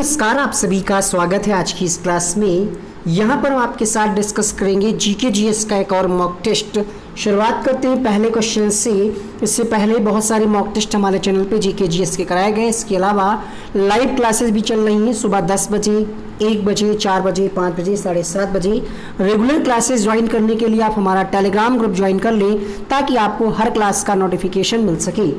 नमस्कार, आप सभी का स्वागत है आज की इस क्लास में। यहाँ पर हम आपके साथ डिस्कस करेंगे जीके जीएस का एक और मॉक टेस्ट। शुरुआत करते हैं पहले क्वेश्चन से। इससे पहले बहुत सारे मॉक टेस्ट हमारे चैनल पे जीके जीएस के कराए गए। इसके अलावा लाइव क्लासेस भी चल रही हैं सुबह 10 बजे, 1 बजे, 4 बजे, 5 बजे, 7:30 बजे। रेगुलर क्लासेस ज्वाइन करने के लिए आप हमारा टेलीग्राम ग्रुप ज्वाइन कर लें ताकि आपको हर क्लास का नोटिफिकेशन मिल सके।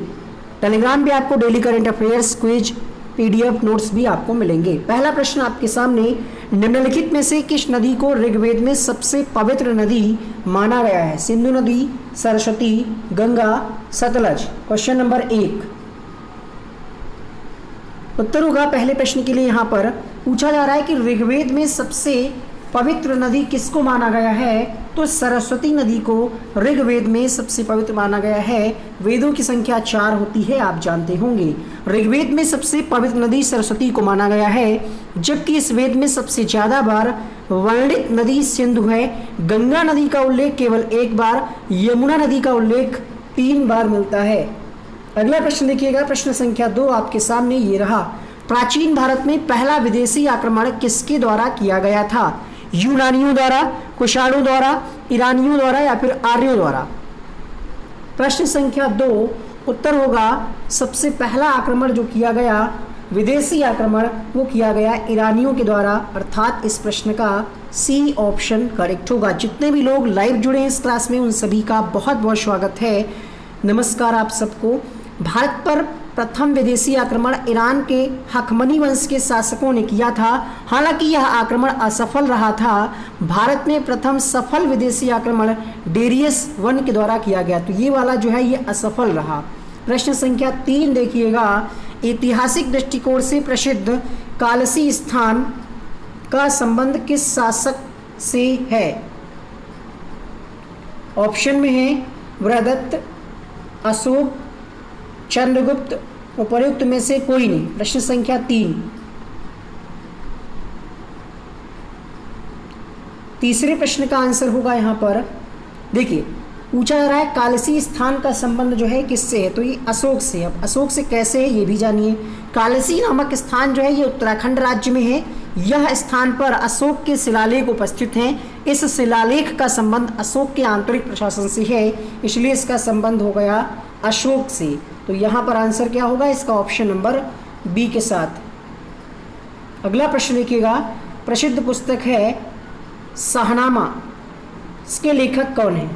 टेलीग्राम पे आपको daily current affairs, quiz, PDF notes भी आपको मिलेंगे। पहला प्रश्न आपके सामने, निम्नलिखित में से किस नदी को ऋग्वेद में सबसे पवित्र नदी माना गया है? सिंधु नदी, सरस्वती, गंगा, सतलज। क्वेश्चन नंबर 1 उत्तर होगा पहले प्रश्न के लिए। यहाँ पर पूछा जा रहा है कि ऋग्वेद में सबसे पवित्र नदी किसको माना गया है? तो सरस्वती नदी को ऋग्वेद में सबसे पवित्र माना गया है। वेदों की संख्या 4 होती है, आप जानते होंगे। ऋग्वेद में सबसे पवित्र नदी सरस्वती को माना गया है, जबकि इस वेद में सबसे ज्यादा बार वर्णित नदी सिंधु है। गंगा नदी का उल्लेख केवल 1 बार, यमुना नदी का उल्लेख 3 बार मिलता है। अगला प्रश्न देखिएगा, प्रश्न संख्या 2 आपके सामने ये रहा। प्राचीन भारत में पहला विदेशी आक्रमण किसके द्वारा किया गया था? यूनानियों द्वारा, कुषाणों द्वारा, ईरानियों द्वारा या फिर आर्यों द्वारा? प्रश्न संख्या 2 उत्तर होगा सबसे पहला आक्रमण जो किया गया, विदेशी आक्रमण, वो किया गया ईरानियों के द्वारा, अर्थात इस प्रश्न का सी ऑप्शन करेक्ट होगा। जितने भी लोग लाइव जुड़े हैं इस क्लास में उन सभी का बहुत बहुत स्वागत है। नमस्कार आप सबको। भारत पर प्रथम विदेशी आक्रमण ईरान के हखमनी वंश के शासकों ने किया था। हालांकि यह आक्रमण असफल रहा था। भारत में प्रथम सफल विदेशी आक्रमण डेरियस I के द्वारा किया गया, तो ये वाला जो है ये असफल रहा। प्रश्न संख्या 3 देखिएगा, ऐतिहासिक दृष्टिकोण से प्रसिद्ध कालसी स्थान का संबंध किस शासक से है? ऑप्शन में है वृहदत्त, अशोक, चंद्रगुप्त, उपर्युक्त में से कोई नहीं। प्रश्न संख्या 3 तीसरे प्रश्न का आंसर होगा यहाँ पर। देखिए पूछा जा रहा है कालसी स्थान का संबंध जो है किससे है? तो ये अशोक से। अब अशोक से कैसे है ये भी जानिए। कालसी नामक स्थान जो है ये उत्तराखंड राज्य में है। यह स्थान पर अशोक के शिलालेख उपस्थित हैं। इस शिलालेख का संबंध अशोक के आंतरिक प्रशासन से है, इसलिए इसका संबंध हो गया अशोक से। तो यहाँ पर आंसर क्या होगा इसका? ऑप्शन नंबर बी के साथ। अगला प्रश्न देखिएगा, प्रसिद्ध पुस्तक है शाहनामा, इसके लेखक कौन है?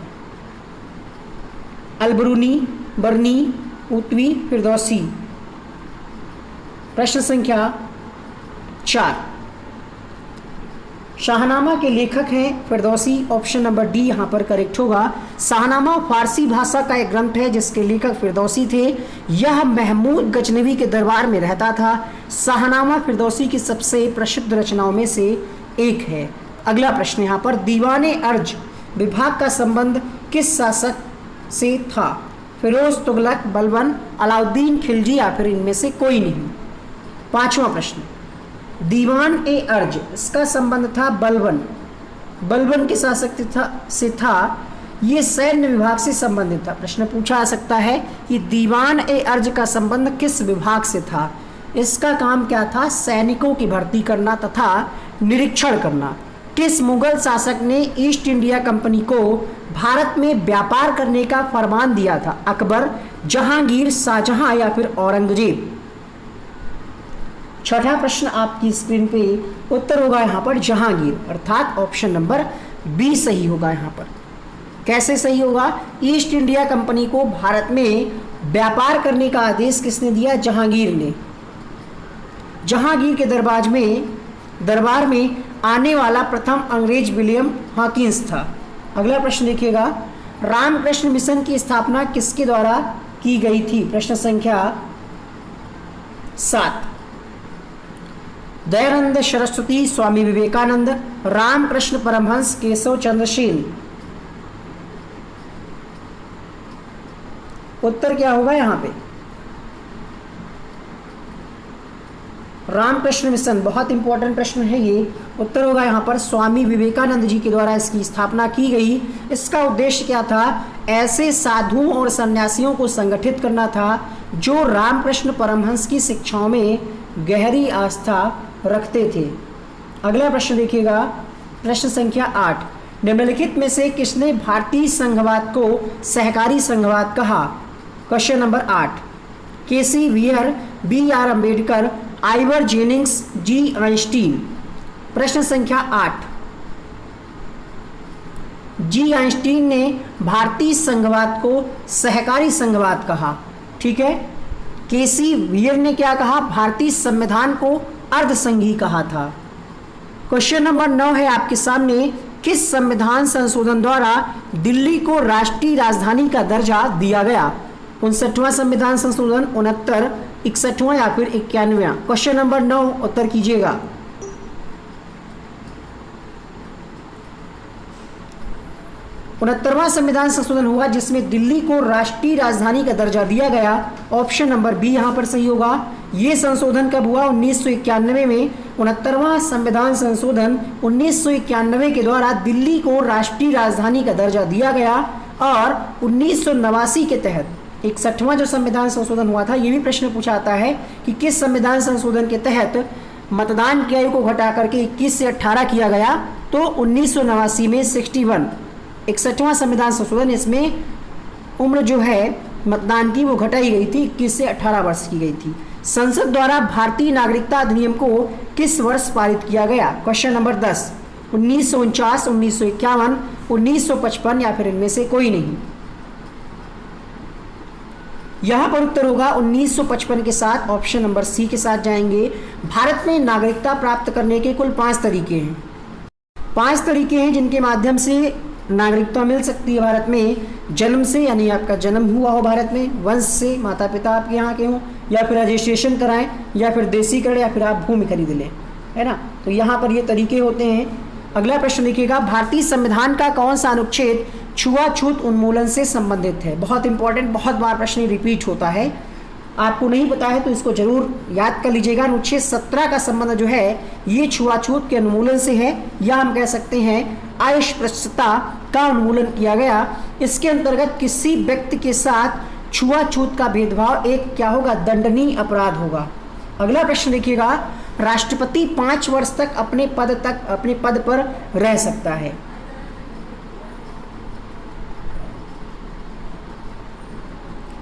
अलबरूनी, बरनी, उतवी, फिरदौसी। प्रश्न संख्या 4 शाहनामा के लेखक हैं फिरदौसी। ऑप्शन नंबर डी यहाँ पर करेक्ट होगा। शाहनामा फारसी भाषा का एक ग्रंथ है जिसके लेखक फिरदौसी थे। यह महमूद गजनवी के दरबार में रहता था। शाहनामा फिरदौसी की सबसे प्रसिद्ध रचनाओं में से एक है। अगला प्रश्न यहाँ पर, दीवाने अर्ज विभाग का संबंध किस शासक से था? फिरोज तुगलक, बलबन, अलाउद्दीन खिलजी या फिर इनमें से कोई नहीं। 5वां प्रश्न, दीवान ए अर्ज, इसका संबंध था बलबन। बलबन के शासक से था। ये सैन्य विभाग से संबंधित था। प्रश्न पूछा जा सकता है कि दीवान ए अर्ज का संबंध किस विभाग से था? इसका काम क्या था? सैनिकों की भर्ती करना तथा निरीक्षण करना। किस मुगल शासक ने ईस्ट इंडिया कंपनी को भारत में व्यापार करने का फरमान दिया था? अकबर, जहांगीर, शाहजहां या फिर औरंगजेब? 6वां प्रश्न आपकी स्क्रीन पे, उत्तर होगा यहाँ पर जहांगीर, अर्थात ऑप्शन नंबर बी सही होगा यहाँ पर। कैसे सही होगा? ईस्ट इंडिया कंपनी को भारत में व्यापार करने का आदेश किसने दिया? जहांगीर ने। जहांगीर के दरबार में आने वाला प्रथम अंग्रेज विलियम हॉकिंस था। अगला प्रश्न देखिएगा, रामकृष्ण मिशन की स्थापना किसके द्वारा की गई थी? प्रश्न संख्या 7 दयानंद सरस्वती, स्वामी विवेकानंद, रामकृष्ण परमहंस, केशव चंद्र सेन। उत्तर क्या होगा यहाँ पे? रामकृष्ण मिशन, बहुत इंपॉर्टेंट प्रश्न है ये। उत्तर होगा यहाँ पर स्वामी विवेकानंद जी के द्वारा इसकी स्थापना की गई। इसका उद्देश्य क्या था? ऐसे साधुओं और सन्यासियों को संगठित करना था जो रामकृष्ण परमहंस की शिक्षाओं में गहरी आस्था रखते थे। अगला प्रश्न देखिएगा, प्रश्न संख्या 8, निम्नलिखित में से किसने भारतीय संघवाद को सहकारी संघवाद कहा? Question number 8, KC Wheare, B R Ambedkar, Ivor Jennings, G Einstein. प्रश्न संख्या 8, जी आइंस्टीन ने भारतीय संघवाद को सहकारी संघवाद कहा। ठीक है, केसी वियर ने क्या कहा? भारतीय संविधान को अर्धसंघी कहा था। क्वेश्चन नंबर 9 है आपके सामने, किस संविधान संशोधन द्वारा दिल्ली को राष्ट्रीय राजधानी का दर्जा दिया गया? 59वां संविधान संशोधन, 69, 61वां या फिर 91वां? क्वेश्चन नंबर 9 उत्तर कीजिएगा। 69वां संविधान संशोधन हुआ जिसमें दिल्ली को राष्ट्रीय राजधानी का दर्जा दिया गया। ऑप्शन नंबर बी यहाँ पर सही होगा। ये संशोधन कब हुआ? 1991 में। 69वां संविधान संशोधन 1991 के द्वारा दिल्ली को राष्ट्रीय राजधानी का दर्जा दिया गया और 1989 के तहत 61वां जो संविधान संशोधन हुआ था, ये भी प्रश्न पूछा आता है कि किस संविधान संशोधन के तहत मतदान की आयु को घटा करके 21 से 18 किया गया? तो 1989 में 61वां संविधान संशोधन, इसमें उम्र जो है मतदान की वो घटाई गई थी, 21 से 18 वर्ष की गई थी। संसद द्वारा भारतीय नागरिकता अधिनियम को किस वर्ष पारित किया गया? क्वेश्चन नंबर 10, 1949, 1951, 1955 या फिर इनमें से कोई नहीं? यहां पर उत्तर होगा 1955 के साथ, ऑप्शन नंबर सी के साथ जाएंगे। भारत में नागरिकता प्राप्त करने के कुल 5 तरीके हैं। 5 तरीके हैं जिनके माध्यम से नागरिकता मिल सकती है भारत में। जन्म से, यानी आपका जन्म हुआ हो भारत में, वंश से, माता पिता आपके यहाँ के हों, या फिर रजिस्ट्रेशन कराएं, या फिर देसीकरण, या फिर आप भूमि खरीद लें, है ना। तो यहाँ पर ये तरीके होते हैं। अगला प्रश्न देखिएगा, भारतीय संविधान का कौन सा अनुच्छेद छुआछूत उन्मूलन से संबंधित है? बहुत इंपॉर्टेंट, बहुत बार प्रश्न रिपीट होता है। आपको नहीं पता है तो इसको जरूर याद कर लीजिएगा। अनुच्छेद 17 का संबंध जो है ये छुआछूत के उन्मूलन से है, या हम कह सकते हैं अस्पृश्यता का उन्मूलन किया गया। इसके अंतर्गत किसी व्यक्ति के साथ छुआछूत का भेदभाव एक क्या होगा? दंडनीय अपराध होगा। अगला प्रश्न देखिएगा, राष्ट्रपति 5 वर्ष तक अपने पद पर रह सकता है।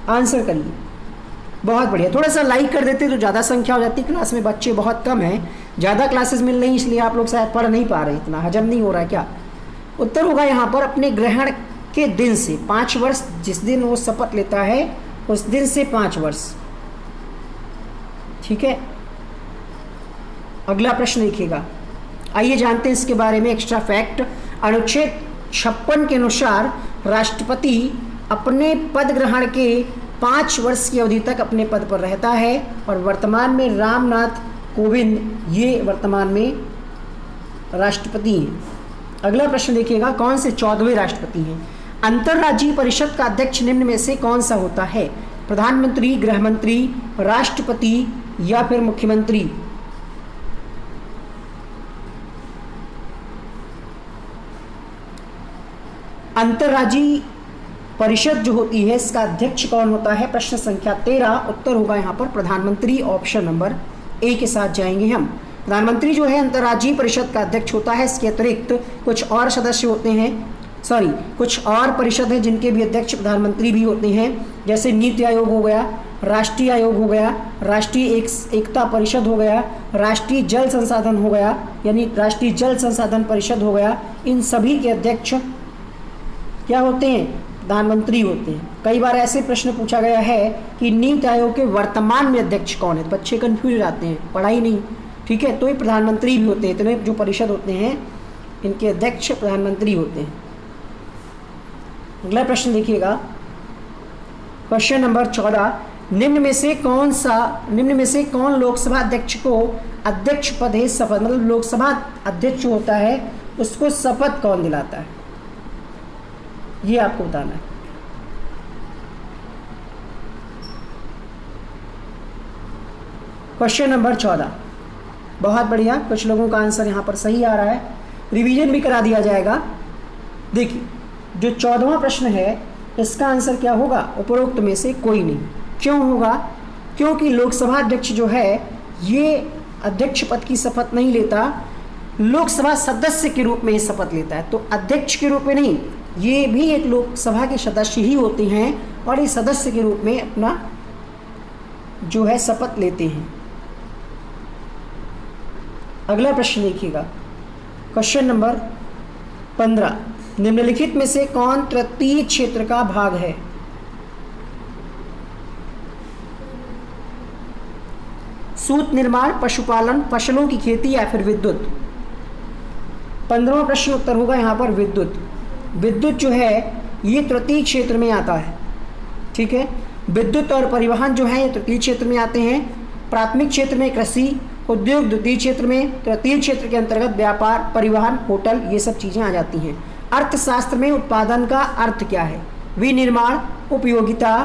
आंसर करिए। बहुत बढ़िया, थोड़ा सा लाइक कर देते तो ज़्यादा संख्या हो जाती। क्लास में बच्चे बहुत कम हैं, ज़्यादा क्लासेस मिल रही, इसलिए आप लोग शायद पढ़ नहीं पा रहे, इतना हजम नहीं हो रहा है क्या? उत्तर होगा यहाँ पर अपने ग्रहण के दिन से 5 वर्ष, जिस दिन वो शपथ लेता है उस दिन से 5 वर्ष। ठीक है, अगला प्रश्न देखिएगा। आइए जानते हैं इसके बारे में एक्स्ट्रा फैक्ट। अनुच्छेद 56 के अनुसार राष्ट्रपति अपने पद ग्रहण के 5 वर्ष की अवधि तक अपने पद पर रहता है और वर्तमान में रामनाथ कोविंद ये वर्तमान में राष्ट्रपति हैं। अगला प्रश्न देखिएगा, कौन से 14वें राष्ट्रपति हैं? अंतर्राज्यीय परिषद का अध्यक्ष निम्न में से कौन सा होता है? प्रधानमंत्री, गृह मंत्री, राष्ट्रपति या फिर मुख्यमंत्री? अंतर्राज्यीय परिषद जो होती है इसका अध्यक्ष कौन होता है? प्रश्न संख्या 13, उत्तर होगा यहाँ पर प्रधानमंत्री। ऑप्शन नंबर ए के साथ जाएंगे हम। प्रधानमंत्री जो है अंतर्राज्यीय परिषद का अध्यक्ष होता है। इसके अतिरिक्त कुछ और सदस्य होते हैं, कुछ और परिषद है जिनके भी अध्यक्ष प्रधानमंत्री भी होते हैं, जैसे नीति आयोग हो गया, राष्ट्रीय आयोग हो गया, राष्ट्रीय एकता परिषद हो गया, राष्ट्रीय जल संसाधन हो गया, यानी राष्ट्रीय जल संसाधन परिषद हो गया। इन सभी के अध्यक्ष क्या होते हैं? प्रधानमंत्री होते हैं। कई बार ऐसे प्रश्न पूछा गया है कि नीति आयोग के वर्तमान में अध्यक्ष कौन है, तो बच्चे कंफ्यूज हो जाते हैं, पढ़ाई नहीं। ठीक है, तो ये प्रधानमंत्री भी होते हैं। इतने जो परिषद होते हैं इनके अध्यक्ष प्रधानमंत्री होते हैं। अगला प्रश्न देखिएगा, क्वेश्चन नंबर 14, निम्न में से कौन लोकसभा अध्यक्ष को अध्यक्ष पद है शपथ, मतलब लोकसभा अध्यक्ष होता है उसको शपथ कौन दिलाता है, ये आपको बताना है। क्वेश्चन नंबर 14, बहुत बढ़िया, कुछ लोगों का आंसर यहाँ पर सही आ रहा है, रिवीजन भी करा दिया जाएगा। देखिए जो 14वां प्रश्न है इसका आंसर क्या होगा? उपरोक्त में से कोई नहीं। क्यों होगा? क्योंकि लोकसभा अध्यक्ष जो है ये अध्यक्ष पद की शपथ नहीं लेता, लोकसभा सदस्य के रूप में ही शपथ लेता है। तो अध्यक्ष के रूप में नहीं, ये भी एक लोकसभा के सदस्य ही होते हैं और इस सदस्य के रूप में अपना जो है शपथ लेते हैं। अगला प्रश्न देखिएगा, क्वेश्चन नंबर 15, निम्नलिखित में से कौन तृतीय क्षेत्र का भाग है? सूत निर्माण, पशुपालन, फसलों की खेती या फिर विद्युत। 15वां प्रश्न उत्तर होगा यहाँ पर विद्युत। विद्युत जो है ये तृतीय क्षेत्र में आता है, ठीक है। विद्युत और परिवहन जो है ये तृतीय क्षेत्र में आते हैं। प्राथमिक क्षेत्र में कृषि, उद्योग द्वितीय क्षेत्र में, तृतीय क्षेत्र के अंतर्गत व्यापार, परिवहन, होटल, ये सब चीज़ें आ जाती हैं। अर्थशास्त्र में उत्पादन का अर्थ क्या है? विनिर्माण, उपयोगिता,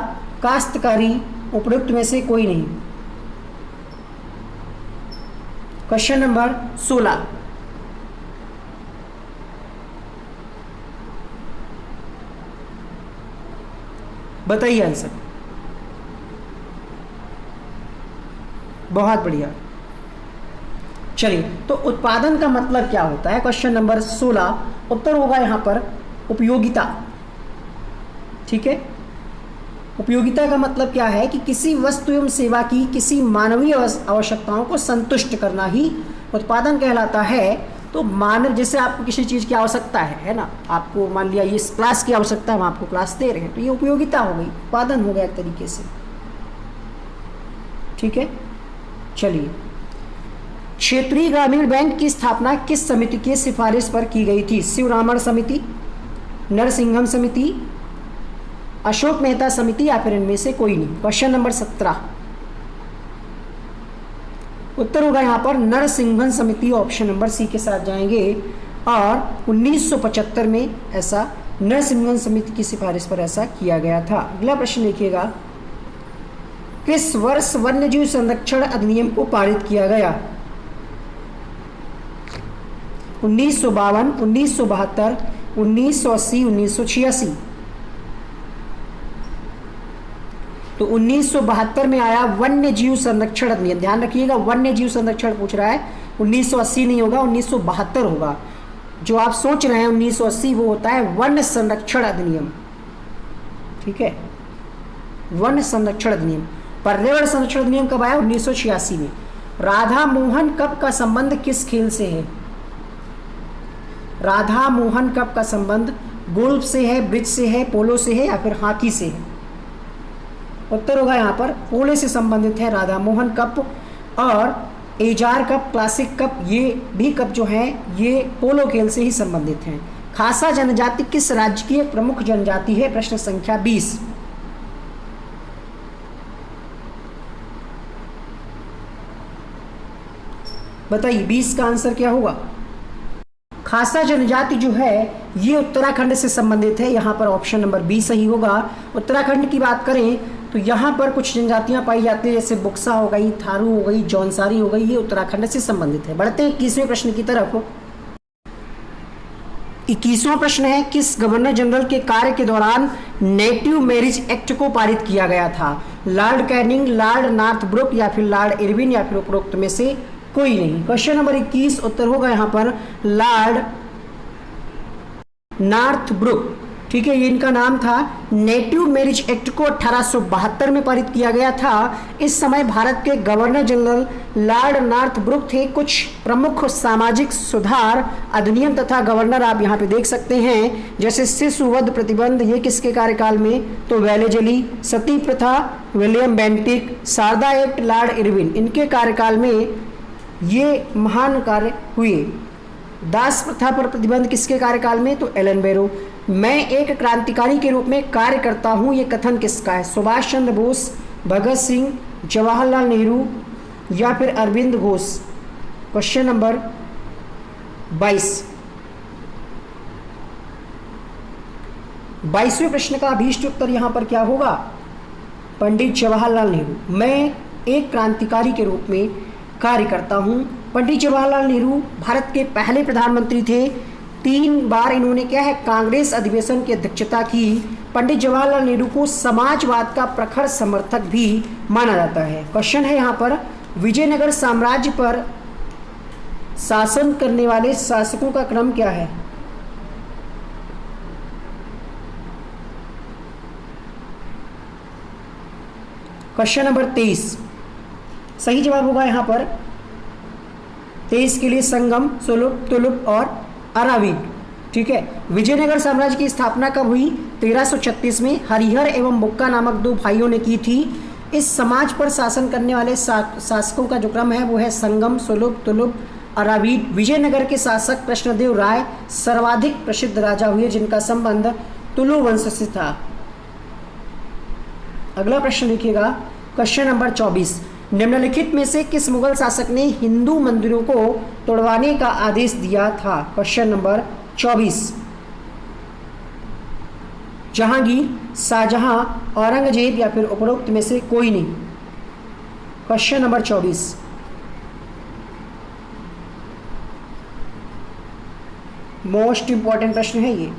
काश्तकारी, उपयुक्त में से कोई नहीं। क्वेश्चन नंबर 16, बताइए आंसर। बहुत बढ़िया। चलिए, तो उत्पादन का मतलब क्या होता है? क्वेश्चन नंबर 16 उत्तर होगा यहाँ पर उपयोगिता, ठीक है। उपयोगिता का मतलब क्या है कि किसी वस्तु एवं सेवा की किसी मानवीय आवश्यकताओं को संतुष्ट करना ही उत्पादन कहलाता है। तो मानव, जैसे आपको किसी चीज़ की आवश्यकता है ना, आपको मान लिया ये क्लास की आवश्यकता है, हम आपको क्लास दे रहे हैं, तो ये उपयोगिता हो गई, उत्पादन हो गया एक तरीके से, ठीक है। चलिए, क्षेत्रीय ग्रामीण बैंक की स्थापना किस समिति की सिफारिश पर की गई थी? शिवरामण समिति, नरसिंघम समिति, अशोक मेहता समिति या फिर इनमें से कोई नहीं। क्वेश्चन नंबर 17 उत्तर होगा यहाँ पर नरसिंघम समिति, ऑप्शन नंबर सी के साथ जाएंगे। और 1975 में ऐसा नरसिंघम समिति की सिफारिश पर ऐसा किया गया था। अगला प्रश्न देखिएगा, किस वर्ष वन्यजीव संरक्षण अधिनियम को पारित किया गया? 1952, 1972, 1980, 1986। तो 1972 में आया वन्य जीव संरक्षण अधिनियम। ध्यान रखिएगा, वन्य जीव संरक्षण पूछ रहा है, 1980 नहीं होगा, 1972 होगा। जो आप सोच रहे हैं 1980, वो होता है वन्य संरक्षण अधिनियम, ठीक है। वन्य संरक्षण अधिनियम। पर्यावरण संरक्षण अधिनियम कब आया? 1986 में। राधा मोहन कप का संबंध किस खेल से है? राधा मोहन कप का संबंध गोल्फ से है, ब्रिज से है, पोलो से है या फिर हॉकी से है? उत्तर होगा यहाँ पर पोलो से संबंधित है राधा मोहन कप। और एजार कप, क्लासिक कप, ये भी कप जो है ये पोलो खेल से ही संबंधित हैं। खासा जनजाति किस राज्य की एक प्रमुख जनजाति है? प्रश्न संख्या 20। बताइए 20 का आंसर क्या होगा? खासा जनजाति जो है ये उत्तराखंड से संबंधित है। यहाँ पर ऑप्शन नंबर बी सही होगा। उत्तराखंड की बात करें तो यहाँ पर कुछ जनजातियाँ पाई जाती है, जैसे बुक्सा हो गई, थारू हो गई, जौनसारी हो गई, ये उत्तराखंड से संबंधित है। बढ़ते हैं 21वें प्रश्न की तरफ। 21वां प्रश्न है, किस गवर्नर जनरल के कार्य के दौरान नेटिव मैरिज एक्ट को पारित किया गया था? लॉर्ड कैनिंग, लॉर्ड नॉर्थब्रुक या फिर लॉर्ड इरविन या फिर उपरोक्त में से कोई नहीं। क्वेश्चन नंबर 21 उत्तर होगा यहाँ पर लॉर्ड नॉर्थब्रुक, ठीक है। ये इनका नाम था। नेटिव मैरिज एक्ट को 1872 में पारित किया गया था। इस समय भारत के गवर्नर जनरल लॉर्ड नॉर्थब्रुक थे। कुछ प्रमुख सामाजिक सुधार अधिनियम तथा गवर्नर आप यहाँ पे देख सकते हैं, जैसे शिशुवध प्रतिबंध, ये किसके कार्यकाल में? तो वेलेजली। सती प्रथा William Bentinck. Sarda Act Lord Irwin, इनके कार्यकाल में ये महान कार्य हुए। दास प्रथा पर प्रतिबंध किसके कार्यकाल में? तो एलन बेरो। मैं एक क्रांतिकारी के रूप में कार्य करता हूँ, ये कथन किसका है? सुभाष चंद्र बोस, भगत सिंह, जवाहरलाल नेहरू या फिर अरविंद घोष। Question number 22। 22वें प्रश्न का अभीष्ट उत्तर यहाँ पर क्या होगा? पंडित जवाहरलाल नेहरू। मैं एक क्रांतिकारी के रूप में कार्य करता हूँ। पंडित जवाहरलाल नेहरू भारत के पहले प्रधानमंत्री थे। 3 बार इन्होंने क्या है कांग्रेस अधिवेशन की अध्यक्षता की। पंडित जवाहरलाल नेहरू को समाजवाद का प्रखर समर्थक भी माना जाता है। क्वेश्चन है यहाँ पर विजयनगर साम्राज्य पर शासन करने वाले शासकों का क्रम क्या है? क्वेश्चन नंबर 23, सही जवाब होगा यहाँ पर 23 के लिए संगम, सुलभ, तुलुप और अरावीड। ठीक है। विजयनगर साम्राज्य की स्थापना कब हुई? 1336 में हरिहर एवं बुक्का नामक दो भाइयों ने की थी। इस समाज पर शासन करने वाले शासकों का जो क्रम है वो है संगम, सुलभ, तुलुप, अरावीड। विजयनगर के शासक कृष्णदेव राय सर्वाधिक प्रसिद्ध राजा हुए जिनका संबंध तुलु वंश से था। अगला प्रश्न देखिएगा, क्वेश्चन नंबर 24, निम्नलिखित में से किस मुगल शासक ने हिंदू मंदिरों को तोड़वाने का आदेश दिया था? क्वेश्चन नंबर 24, जहांगीर, शाहजहां, औरंगजेब या फिर उपरोक्त में से कोई नहीं। क्वेश्चन नंबर 24, मोस्ट इंपॉर्टेंट प्रश्न है ये।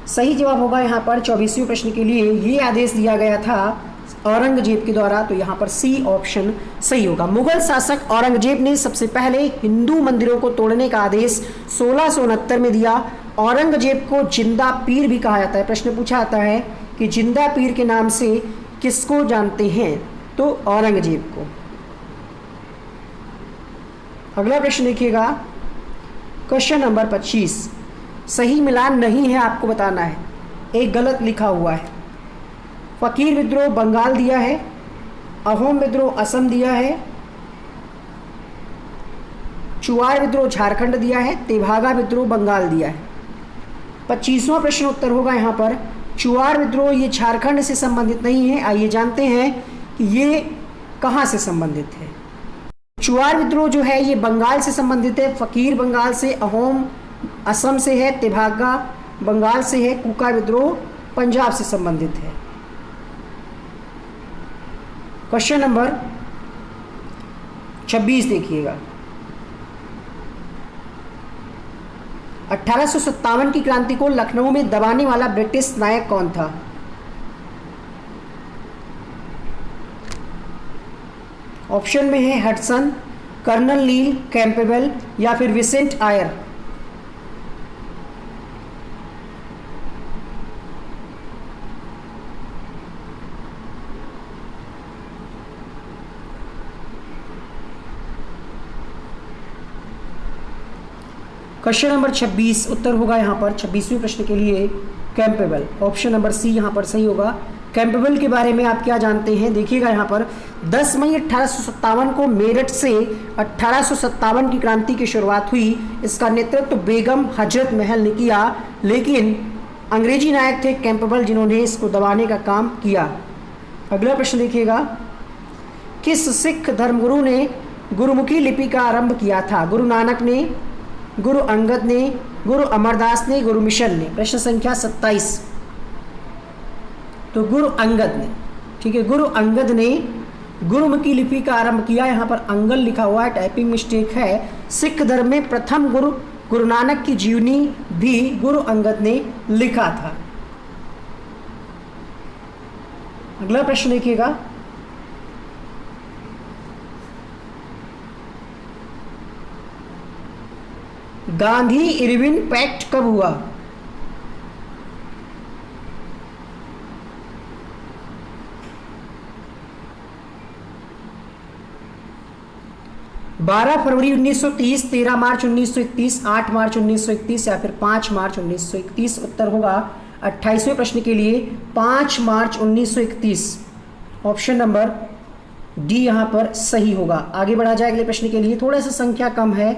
सही जवाब होगा यहाँ पर 24वें प्रश्न के लिए ये आदेश दिया गया था औरंगजेब के द्वारा, तो यहाँ पर सी ऑप्शन सही होगा। मुगल शासक औरंगजेब ने सबसे पहले हिंदू मंदिरों को तोड़ने का आदेश 1669 में दिया। औरंगजेब को जिंदा पीर भी कहा जाता है। प्रश्न पूछा जाता है कि जिंदा पीर के नाम से किसको जानते हैं? तो औरंगजेब को। अगला प्रश्न देखिएगा, क्वेश्चन नंबर 25, सही मिलान नहीं है आपको बताना है, एक गलत लिखा हुआ है। फकीर विद्रोह बंगाल दिया है, अहोम विद्रोह असम दिया है, चुआर विद्रोह झारखंड दिया है, तेभागा विद्रोह बंगाल दिया है। 25वां प्रश्न उत्तर होगा यहाँ पर चुआर विद्रोह ये झारखंड से संबंधित नहीं है। आइए जानते हैं कि ये कहाँ से संबंधित है। चुआर विद्रोह जो है ये बंगाल से संबंधित है, फकीर बंगाल से, अहोम असम से है, तेभागा बंगाल से है, कुका विद्रोह पंजाब से संबंधित है। क्वेश्चन नंबर 26 देखिएगा, 1857 की क्रांति को लखनऊ में दबाने वाला ब्रिटिश नायक कौन था? ऑप्शन में है हडसन, कर्नल नील कैंपेबल या फिर विसेंट आयर। क्वेश्चन नंबर 26 उत्तर होगा यहाँ पर 26वें प्रश्न के लिए कैंपेबल। ऑप्शन नंबर सी यहाँ पर सही होगा। कैंपेबल के बारे में आप क्या जानते हैं देखिएगा यहाँ पर 10 मई 1857 को मेरठ से 1857 की क्रांति की शुरुआत हुई। इसका नेतृत्व बेगम हजरत महल ने किया, लेकिन अंग्रेजी नायक थे कैंपेबल जिन्होंने इसको दबाने का काम किया। अगला प्रश्न देखिएगा, किस सिख धर्मगुरु ने गुरुमुखी लिपि का आरंभ किया था? गुरु नानक ने, गुरु अंगद ने, गुरु अमरदास ने, गुरु मिशन ने। प्रश्न संख्या 27, तो गुरु अंगद ने। ठीक है, गुरु अंगद ने गुरुमुखी लिपि का आरंभ किया। यहाँ पर अंगल लिखा हुआ है, टाइपिंग मिस्टेक है। सिख धर्म में प्रथम गुरु गुरु नानक की जीवनी भी गुरु अंगद ने लिखा था। अगला प्रश्न देखिएगा, गांधी इरविन पैक्ट कब हुआ? बारह फरवरी 1930, 13 मार्च 1931, 8 मार्च 1931 या फिर 5 मार्च 1931। उत्तर होगा 28वें प्रश्न के लिए 5 मार्च 1931। ऑप्शन नंबर डी यहाँ पर सही होगा। आगे बढ़ा जाए अगले प्रश्न के लिए। थोड़ा सा संख्या कम है,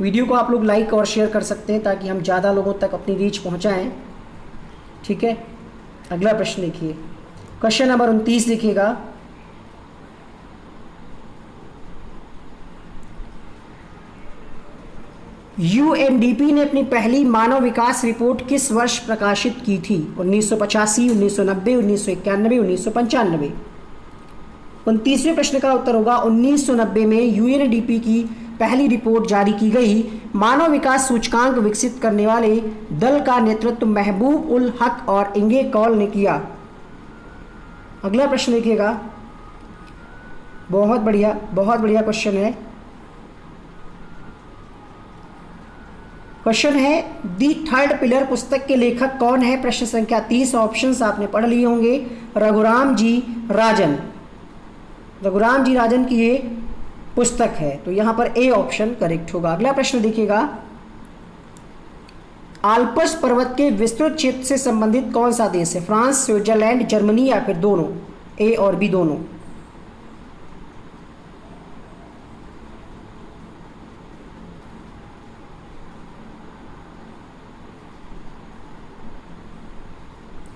वीडियो को आप लोग लाइक और शेयर कर सकते हैं ताकि हम ज़्यादा लोगों तक अपनी रीच पहुँचाएँ। ठीक है, अगला प्रश्न देखिए, क्वेश्चन नंबर 29 देखिएगा। यूएनडीपी ने अपनी पहली मानव विकास रिपोर्ट किस वर्ष प्रकाशित की थी? 1985, 1990, 1991, 1995। 29वें प्रश्न का उत्तर होगा 1990 में यूएनडीपी की पहली रिपोर्ट जारी की गई। मानव विकास सूचकांक विकसित करने वाले दल का नेतृत्व महबूब उल हक और इंगे कौल ने किया। अगला प्रश्न देखिएगा, बहुत बढ़िया, बहुत बढ़िया क्वेश्चन है। क्वेश्चन है दी थर्ड पिलर पुस्तक के लेखक कौन है? प्रश्न संख्या 30। ऑप्शंस आपने पढ़ लिए होंगे। रघुराम जी राजन, रघुराम जी राजन की ये पुस्तक है, तो यहां पर ए ऑप्शन करेक्ट होगा। अगला प्रश्न देखिएगा, आल्प्स पर्वत के विस्तृत क्षेत्र से संबंधित कौन सा देश है? फ्रांस, स्विट्जरलैंड, जर्मनी या फिर दोनों? ए और बी दोनों।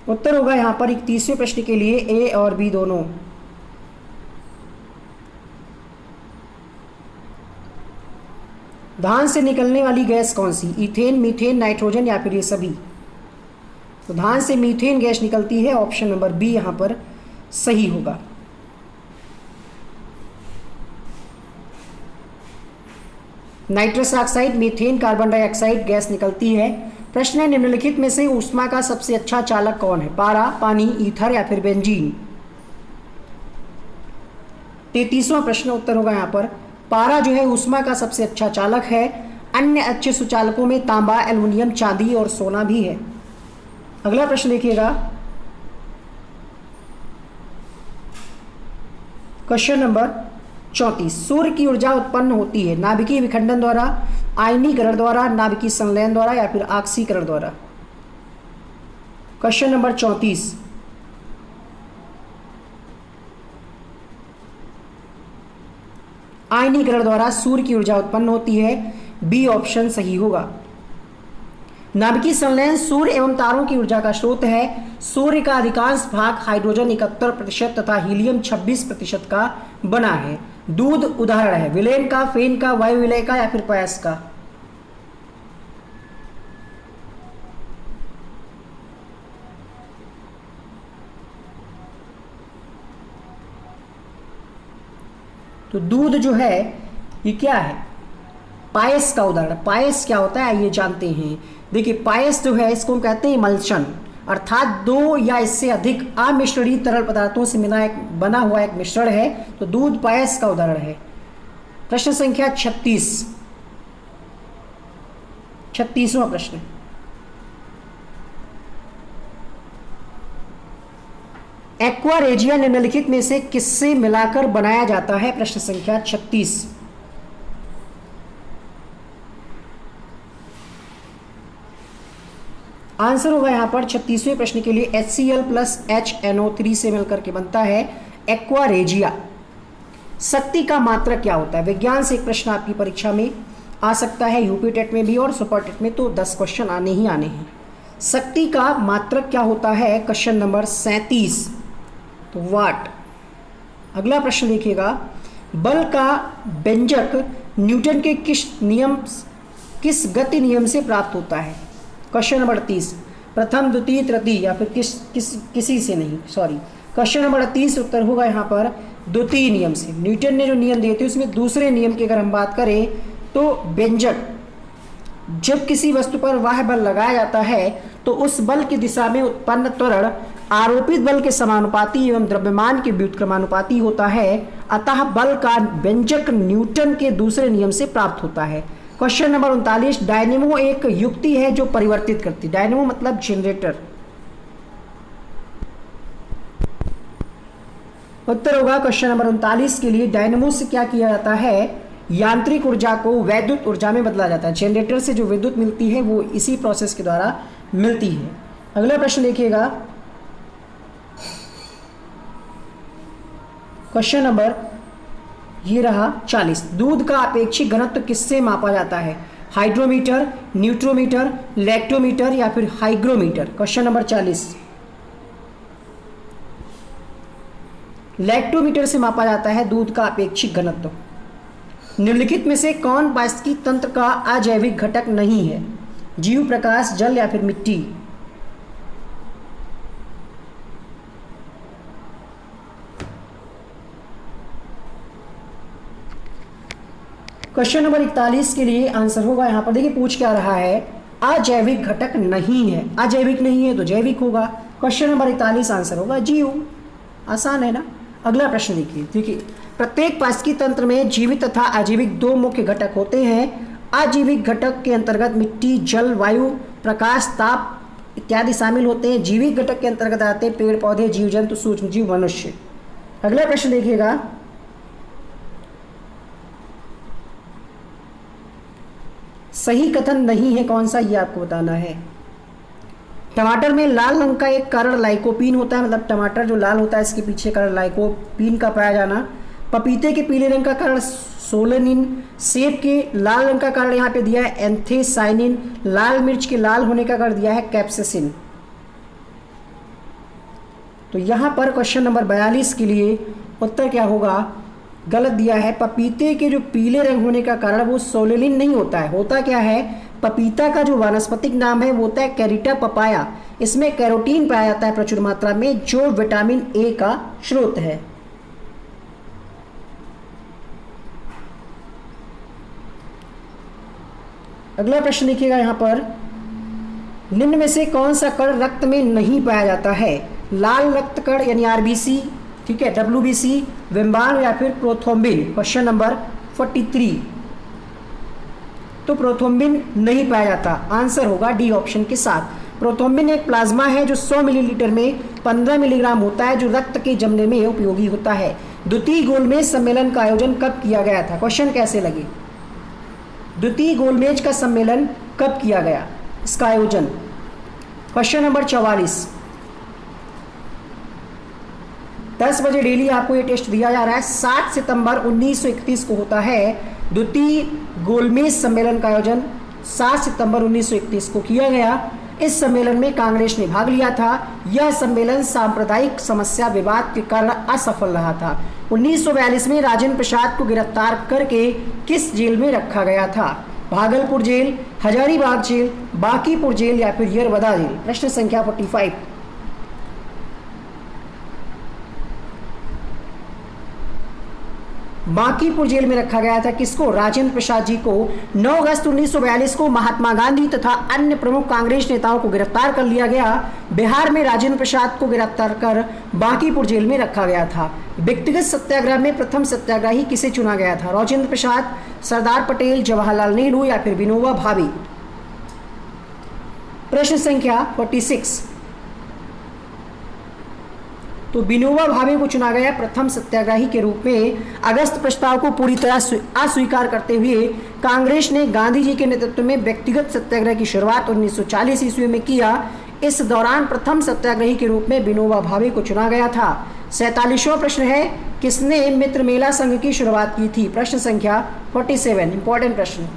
उत्तर होगा यहां पर 31वें प्रश्न के लिए ए और बी दोनों। धान से निकलने वाली गैस कौन सी? इथेन, मीथेन, नाइट्रोजन या फिर ये सभी? तो धान से मीथेन गैस निकलती है, ऑप्शन नंबर बी यहां पर सही होगा। Nitrous oxide, methane, carbon dioxide gas निकलती है। प्रश्न है निम्नलिखित में से ऊष्मा का सबसे अच्छा चालक कौन है? पारा, पानी, ईथर या फिर बेंजीन? 33वां प्रश्न उत्तर होगा यहां पर पारा जो है ऊष्मा का सबसे अच्छा चालक है। अन्य अच्छे सुचालकों में तांबा, एल्युमिनियम, चांदी और सोना भी है। अगला प्रश्न देखिएगा, क्वेश्चन नंबर 34। सूर्य की ऊर्जा उत्पन्न होती है नाभिकीय विखंडन द्वारा, आयनीकरण द्वारा, नाभिकीय संलयन द्वारा या फिर ऑक्सीकरण द्वारा? Question number 34। आयनीकरण द्वारा सूर्य की ऊर्जा उत्पन्न होती है, बी ऑप्शन सही होगा। नाभिकीय संलयन सूर्य एवं तारों की ऊर्जा का स्रोत है। सूर्य का अधिकांश भाग हाइड्रोजन 71% तथा हीलियम 26% का बना है। दूध उदाहरण है विलेन का, फेन का, वायु विलय का या फिर पयस का? तो दूध जो है ये क्या है? पायस का उदाहरण। पायस क्या होता है ये जानते हैं। देखिए पायस जो है इसको हम कहते हैं इमल्शन, अर्थात दो या इससे अधिक अमिश्रित तरल पदार्थों से बना हुआ एक मिश्रण है। तो दूध पायस का उदाहरण है। प्रश्न संख्या 36, 36वां प्रश्न, एक्वा रेजिया निम्नलिखित में से किससे मिलाकर बनाया जाता है? प्रश्न संख्या 36। आंसर होगा यहां पर 36वें प्रश्न के लिए HCl प्लस HNO3 से मिलकर के बनता है एक्वा रेजिया। शक्ति का मात्रक क्या होता है? विज्ञान से एक प्रश्न आपकी परीक्षा में आ सकता है, यूपी टेट में भी और सुपर टेट में तो 10 क्वेश्चन आने ही आने हैं। शक्ति का मात्रक क्या होता है? क्वेश्चन नंबर 37, तो वाट। अगला प्रश्न देखिएगा, बल का व्यंजक न्यूटन के किस गति नियम से प्राप्त होता है? क्वेश्चन नंबर 30, प्रथम, द्वितीय, तृतीय या फिर किसी से नहीं, सॉरी। क्वेश्चन नंबर 30 उत्तर होगा यहाँ पर द्वितीय नियम से। न्यूटन ने जो नियम दिए थे उसमें दूसरे नियम की अगर हम बात करें तो व्यंजक, जब किसी वस्तु पर वह बल लगाया जाता है तो उस बल की दिशा में उत्पन्न त्वरण आरोपित बल के समानुपाती एवं द्रव्यमान के व्युत्क्रमानुपाती होता है। अतः बल का व्यंजक न्यूटन के दूसरे नियम से प्राप्त होता है। क्वेश्चन नंबर 39, डायनेमो एक युक्ति है जो परिवर्तित करती है। डायनेमो मतलब जनरेटर। उत्तर होगा क्वेश्चन नंबर 39 के लिए, डायनेमो से क्या किया जाता है? यांत्रिक ऊर्जा को वैद्युत ऊर्जा में बदला जाता है। जनरेटर से जो विद्युत मिलती है वो इसी प्रोसेस के द्वारा मिलती है। अगला प्रश्न देखिएगा, क्वेश्चन नंबर ये रहा 40। दूध का अपेक्षित घनत्व किससे मापा जाता है? हाइड्रोमीटर, न्यूट्रोमीटर, लैक्टोमीटर या फिर हाइग्रोमीटर? क्वेश्चन नंबर 40, लैक्टोमीटर से मापा जाता है दूध का अपेक्षित घनत्व। निम्नलिखित में से कौन पारिस्थितिकी तंत्र का अजैविक घटक नहीं है? जीव, प्रकाश, जल या फिर मिट्टी? क्वेश्चन नंबर 41 के लिए आंसर होगा यहां पर, देखिए पूछ क्या रहा है, अजैविक घटक नहीं है। अजैविक नहीं है तो जैविक होगा। क्वेश्चन नंबर 41 आंसर होगा जीव। आसान है ना। अगला प्रश्न देखिए, प्रत्येक पारिस्थितिकी तंत्र में जीवित तथा अजीविक दो मुख्य घटक होते हैं। अजीविक घटक के अंतर्गत मिट्टी, जल, वायु, प्रकाश, ताप इत्यादि शामिल होते हैं। जीवित घटक के अंतर्गत आते हैं पेड़ पौधे, जीव जंतु, सूक्ष्म जीव, मनुष्य। अगला प्रश्न देखिएगा, सही कथन नहीं है कौन सा, ये आपको बताना है। टमाटर में लाल रंग का एक कारण लाइकोपीन होता है, मतलब टमाटर जो लाल होता है इसके पीछे कारण लाइकोपीन का पाया जाना। पपीते के पीले रंग का कारण सोलेनिन। सेब के लाल रंग का कारण यहाँ पे दिया है एंथेसाइनिन। लाल मिर्च के लाल होने का कारण दिया है कैप्सेसिन। तो यहाँ पर क्वेश्चन नंबर 42 के लिए उत्तर क्या होगा, गलत दिया है। पपीते के जो पीले रंग होने का कारण वो सोलेनिन नहीं होता है। होता क्या है, पपीता का जो वानस्पतिक नाम है वो होता है कैरिटा पपाया। इसमें कैरोटीन पाया जाता है प्रचुर मात्रा में, जो विटामिन ए का स्रोत है। अगला प्रश्न देखिएगा यहाँ पर, निम्न में से कौन सा कण रक्त में नहीं पाया जाता है। लाल रक्त कण यानी आरबीसी, ठीक है, डब्ल्यूबीसी, विम्बान या फिर प्रोथ्रोम्बिन। Question number 43। तो प्रोथ्रोम्बिन नहीं पाया जाता, आंसर होगा डी ऑप्शन के साथ। प्रोथ्रोम्बिन एक प्लाज्मा है जो 100 मिलीलीटर में 15 मिलीग्राम होता है, जो रक्त के जमने में उपयोगी होता है। द्वितीय गोलमेज सम्मेलन का आयोजन कब किया गया था। क्वेश्चन कैसे लगे, द्वितीय गोलमेज का सम्मेलन कब किया गया, इसका आयोजन। Question number 44। 10 बजे डेली आपको ये टेस्ट दिया जा रहा है। 7 सितंबर 1931 को होता है द्वितीय गोलमेज सम्मेलन का आयोजन। 7 सितंबर 1931 को किया गया। इस सम्मेलन में कांग्रेस ने भाग लिया था। यह सम्मेलन सांप्रदायिक समस्या विवाद के कारण असफल रहा था। 1942 में राजेंद्र प्रसाद को गिरफ्तार करके किस जेल में रखा गया था। Bhagalpur jail, Hazaribagh jail, Bankipur jail या फिर यरवदा जेल। प्रश्न संख्या 45। बांकीपुर जेल में रखा गया था किसको, राजेंद्र प्रसाद जी को। 9 अगस्त 1942 को महात्मा गांधी तथा अन्य प्रमुख कांग्रेस नेताओं को गिरफ्तार कर लिया गया। बिहार में राजेंद्र प्रसाद को गिरफ्तार कर बांकीपुर जेल में रखा गया था। व्यक्तिगत सत्याग्रह में प्रथम सत्याग्रही किसे चुना गया था। राजेंद्र प्रसाद, सरदार पटेल, जवाहरलाल नेहरू या फिर विनोबा भावे। प्रश्न संख्या 46। तो विनोबा भावे को चुना गया प्रथम सत्याग्रही के रूप में। अगस्त प्रस्ताव को पूरी तरह अस्वीकार करते हुए कांग्रेस ने गांधी जी के नेतृत्व में व्यक्तिगत सत्याग्रह की शुरुआत 1940 ईस्वी में किया। इस दौरान प्रथम सत्याग्रही के रूप में विनोबा भावे को चुना गया था। 47वां प्रश्न है, किसने मित्र मेला संघ की शुरुआत की थी। प्रश्न संख्या 47, इंपॉर्टेंट प्रश्न।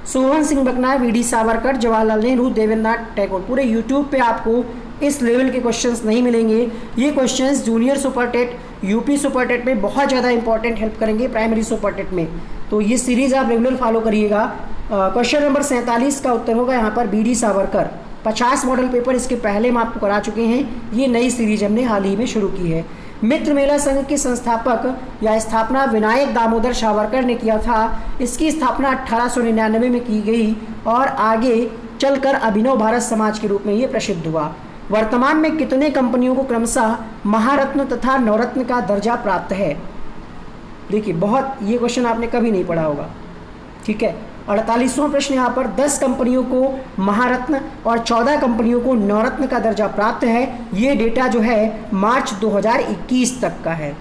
सोहन सिंह बकना, वी.डी. सावरकर, जवाहरलाल नेहरू, देवेंद्रनाथ टैगोर। पूरे यूट्यूब पे आपको इस लेवल के क्वेश्चंस नहीं मिलेंगे। ये questions junior super TET, UP super TET में बहुत ज़्यादा इंपॉर्टेंट हेल्प करेंगे, प्राइमरी सुपर टेट में। तो ये सीरीज़ आप रेगुलर फॉलो करिएगा। क्वेश्चन नंबर 47 का उत्तर होगा यहाँ पर वी.डी. सावरकर। 50 मॉडल पेपर इसके पहले हम आपको करा चुके हैं। ये नई सीरीज हमने हाल ही में शुरू की है। मित्र मेला संघ के संस्थापक या स्थापना विनायक दामोदर सावरकर ने किया था। इसकी स्थापना 1899 में की गई और आगे चलकर अभिनव भारत समाज के रूप में ये प्रसिद्ध हुआ। वर्तमान में कितने कंपनियों को क्रमशः महारत्न तथा नवरत्न का दर्जा प्राप्त है। देखिए, बहुत ये क्वेश्चन आपने कभी नहीं पढ़ा होगा, ठीक है। 48वां प्रश्न यहाँ पर 10 कंपनियों को महारत्न और 14 कंपनियों को नवरत्न का दर्जा प्राप्त है। ये डेटा जो है मार्च 2021 तक का है।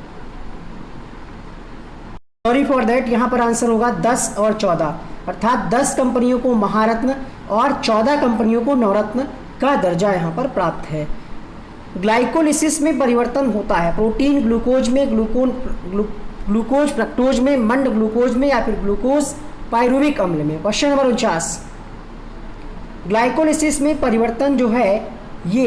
सॉरी फॉर दैट, यहाँ पर आंसर होगा 10 और 14, अर्थात 10 कंपनियों को महारत्न और 14 कंपनियों को नवरत्न का दर्जा यहाँ पर प्राप्त है। ग्लाइकोलिसिस में परिवर्तन होता है। प्रोटीन ग्लूकोज में, ग्लूकोज फ्रक्टोज में, मंड ग्लूकोज में या फिर ग्लूकोज पायरुविक अम्ल में। Question number 49। ग्लाइकोलिसिस में परिवर्तन जो है ये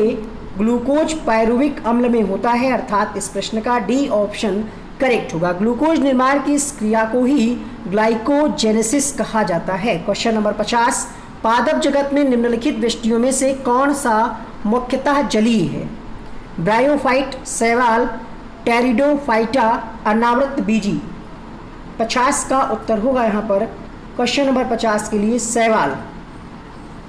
ग्लूकोज पायरुविक अम्ल में होता है, अर्थात इस प्रश्न का डी ऑप्शन करेक्ट होगा। ग्लूकोज निर्माण की इस क्रिया को ही ग्लाइकोजेनेसिस कहा जाता है। Question number 50। पादप जगत में निम्नलिखित व्यष्टियों में से कौन सा मुख्यतः जलीय है। ब्रायोफाइट, शैवाल, टेरिडोफाइटा, अनावृत बीजी। 50 का उत्तर होगा यहाँ पर क्वेश्चन नंबर 50 के लिए शैवाल।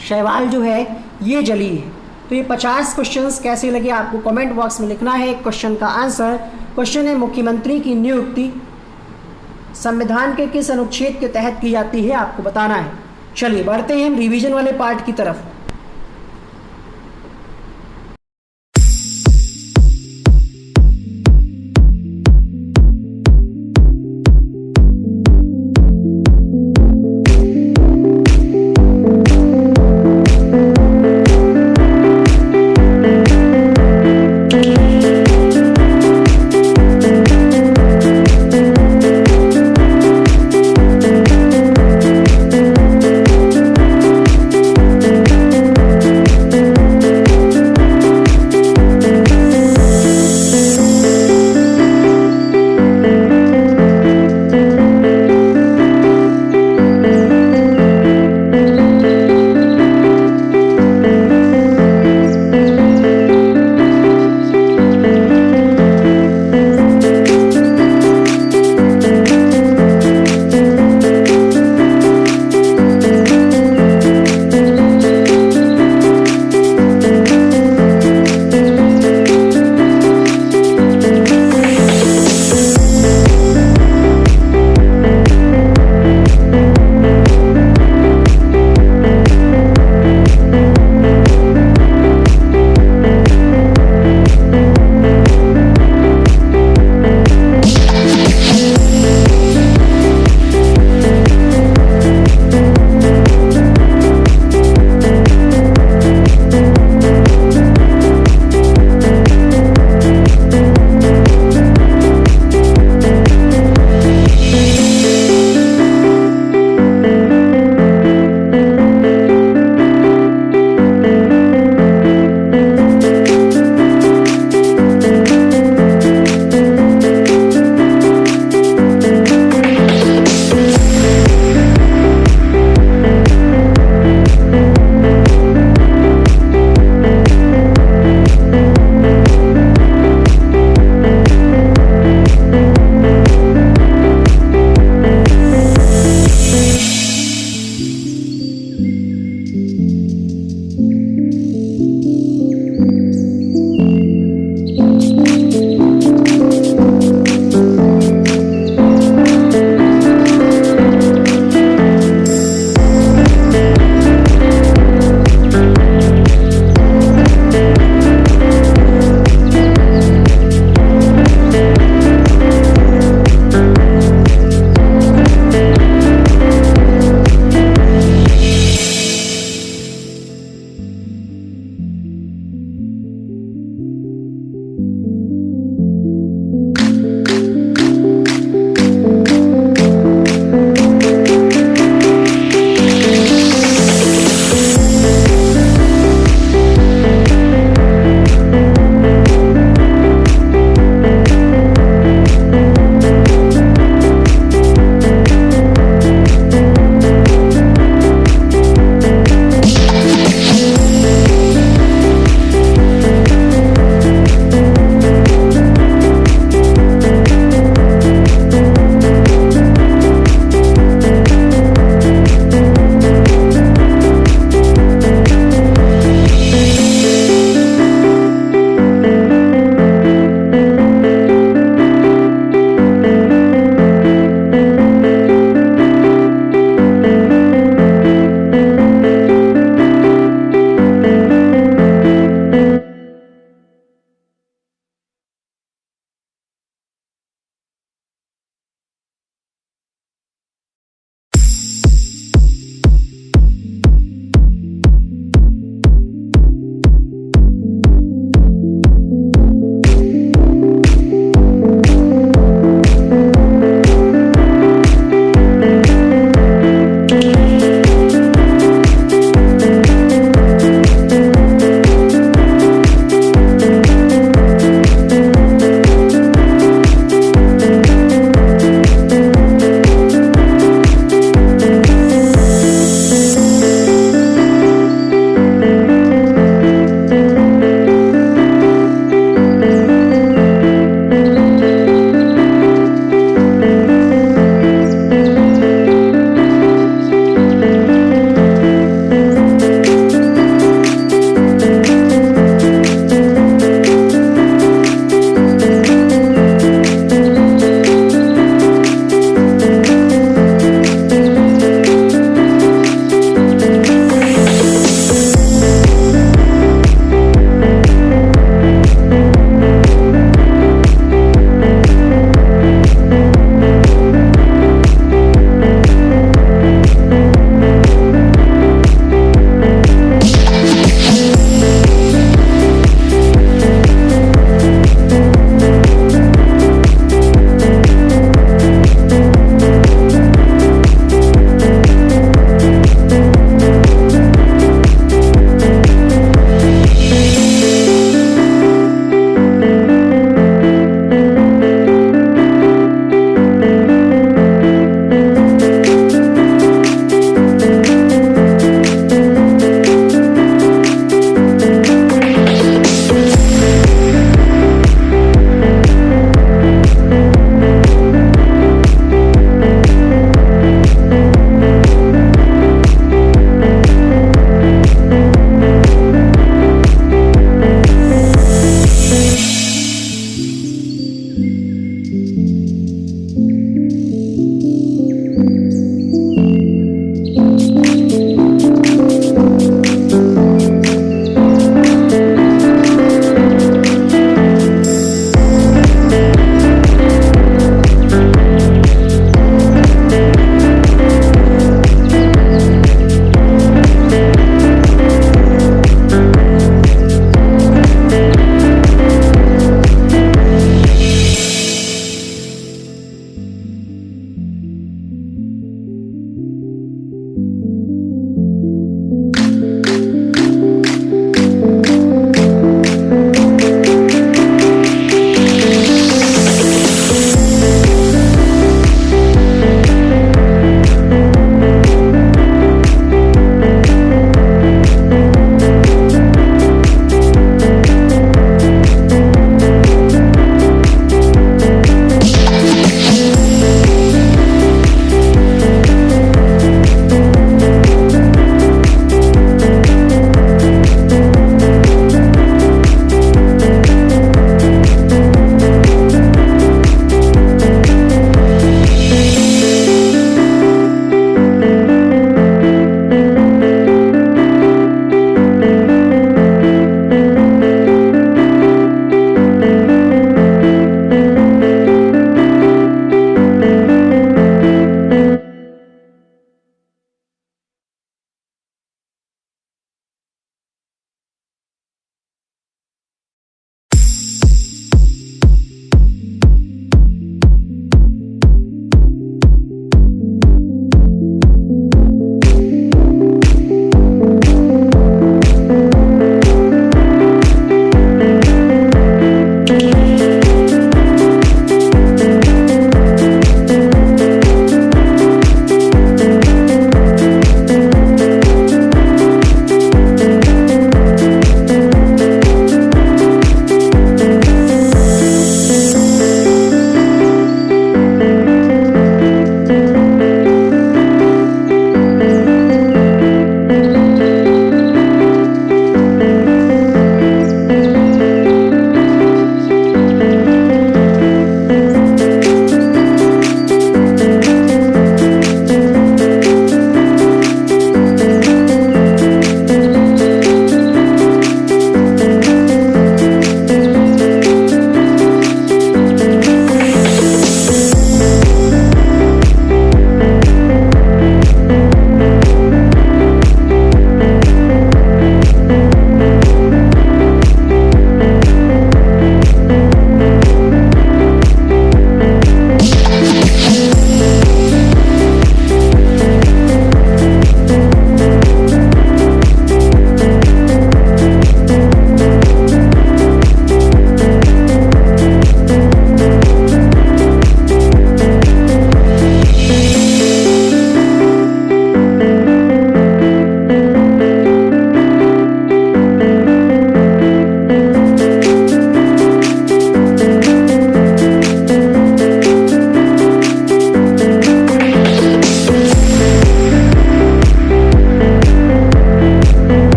शैवाल जो है ये जलीय है। तो ये 50 क्वेश्चंस कैसे लगे आपको कमेंट बॉक्स में लिखना है। क्वेश्चन का आंसर, क्वेश्चन है मुख्यमंत्री की नियुक्ति संविधान के किस अनुच्छेद के तहत की जाती है, आपको बताना है। चलिए बढ़ते हैं हम रिवीजन वाले पार्ट की तरफ।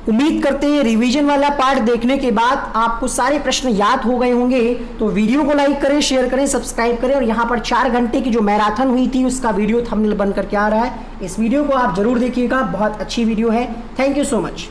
उम्मीद करते हैं रिवीजन वाला पार्ट देखने के बाद आपको सारे प्रश्न याद हो गए होंगे। तो वीडियो को लाइक करें, शेयर करें, सब्सक्राइब करें और यहाँ पर 4 घंटे की जो मैराथन हुई थी उसका वीडियो थंबनेल बन करके आ रहा है, इस वीडियो को आप जरूर देखिएगा, बहुत अच्छी वीडियो है। Thank you so much.